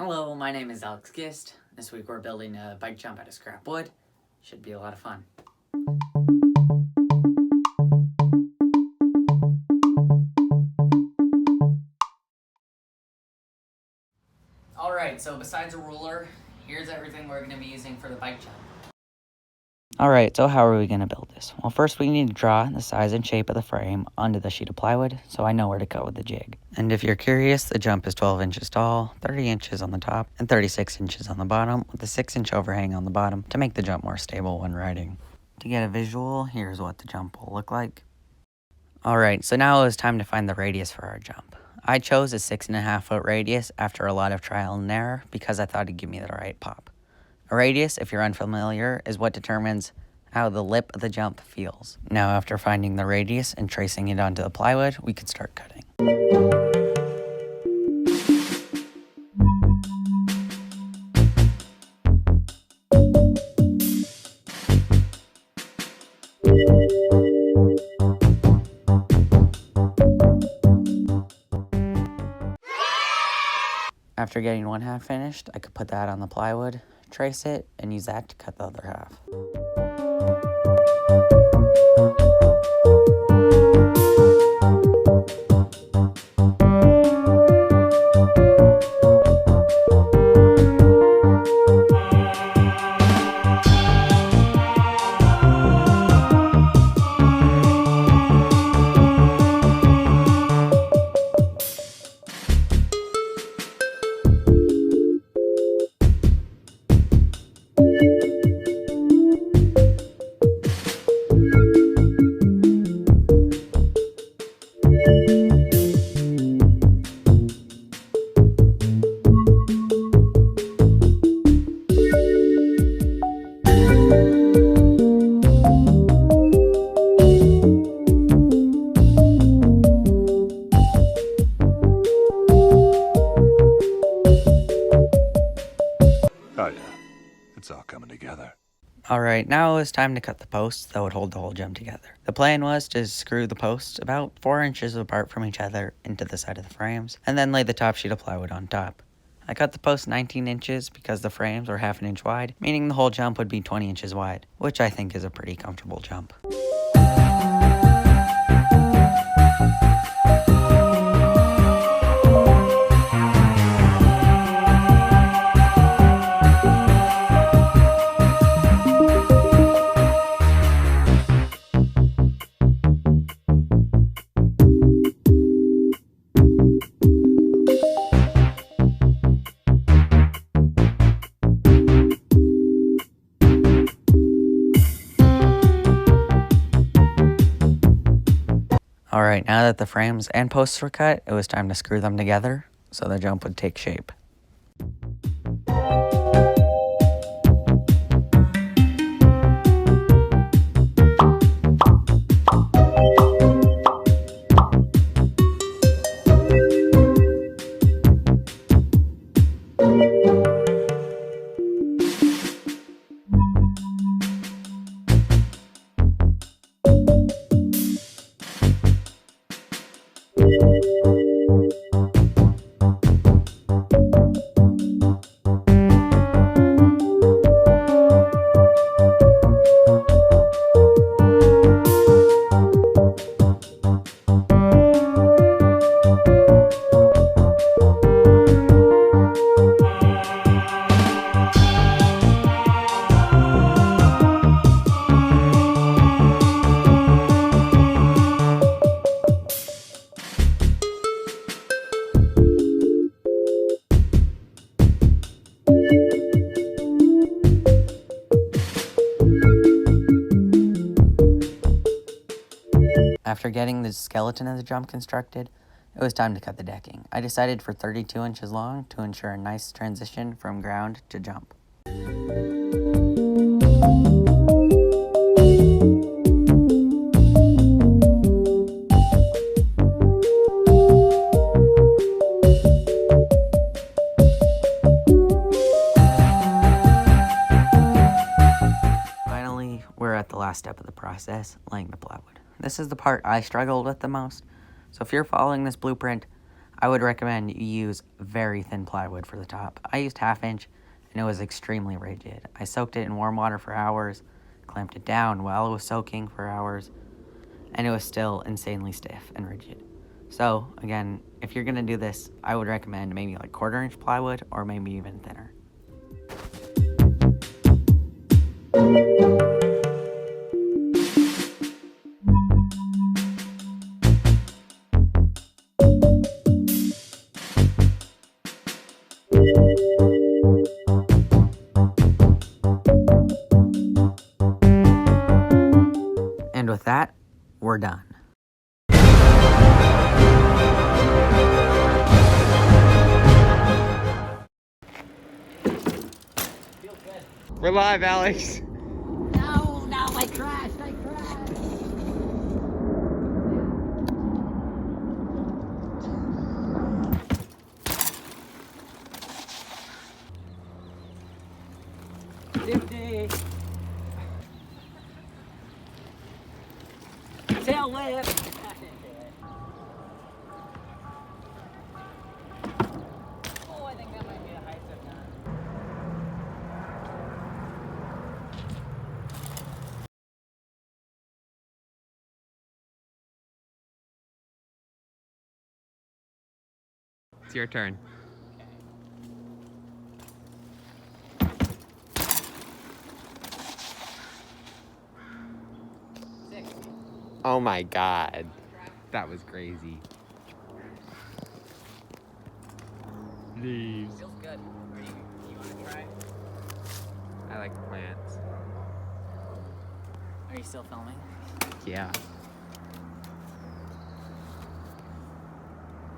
Hello, my name is Alex Gist. This week we're building a bike jump out of scrap wood. Should be a lot of fun. Alright, so besides a ruler, here's everything we're going to be using for the bike jump. Alright, so how are we going to build this? Well, first we need to draw the size and shape of the frame onto the sheet of plywood so I know where to cut with the jig. And if you're curious, the jump is 12 inches tall, 30 inches on the top, and 36 inches on the bottom, with a 6-inch overhang on the bottom to make the jump more stable when riding. To get a visual, here's what the jump will look like. Alright, so now it's time to find the radius for our jump. I chose a 6.5 foot radius after a lot of trial and error because I thought it'd give me the right pop. A radius, if you're unfamiliar, is what determines how the lip of the jump feels. Now, after finding the radius and tracing it onto the plywood, we could start cutting. After getting one half finished, I could put that on the plywood, trace it, and use that to cut the other half. Oh yeah, it's all coming together. Alright, now it's time to cut the posts that would hold the whole jump together. The plan was to screw the posts about 4 inches apart from each other into the side of the frames, and then lay the top sheet of plywood on top. I cut the posts 19 inches because the frames were half an inch wide, meaning the whole jump would be 20 inches wide, which I think is a pretty comfortable jump. Alright, now that the frames and posts were cut, it was time to screw them together so the jump would take shape. After getting the skeleton of the jump constructed, it was time to cut the decking. I decided for 32 inches long to ensure a nice transition from ground to jump. Finally, we're at the last step of the process, laying the plywood. This is the part I struggled with the most, so if you're following this blueprint, I would recommend you use very thin plywood for the top. I used 1/2 inch and it was extremely rigid. I soaked it in warm water for hours, clamped it down while it was soaking for hours, and it was still insanely stiff and rigid. So again, if you're gonna do this, I would recommend maybe like 1/4 inch plywood or maybe even thinner. And with that, we're done. We're live, Alex. No, I crashed. Tail whip. Oh, I think that might be a high step now. It's your turn. Oh my god. That was crazy. Leaves. Feels good. You want to try? I like plants. Are you still filming? Yeah.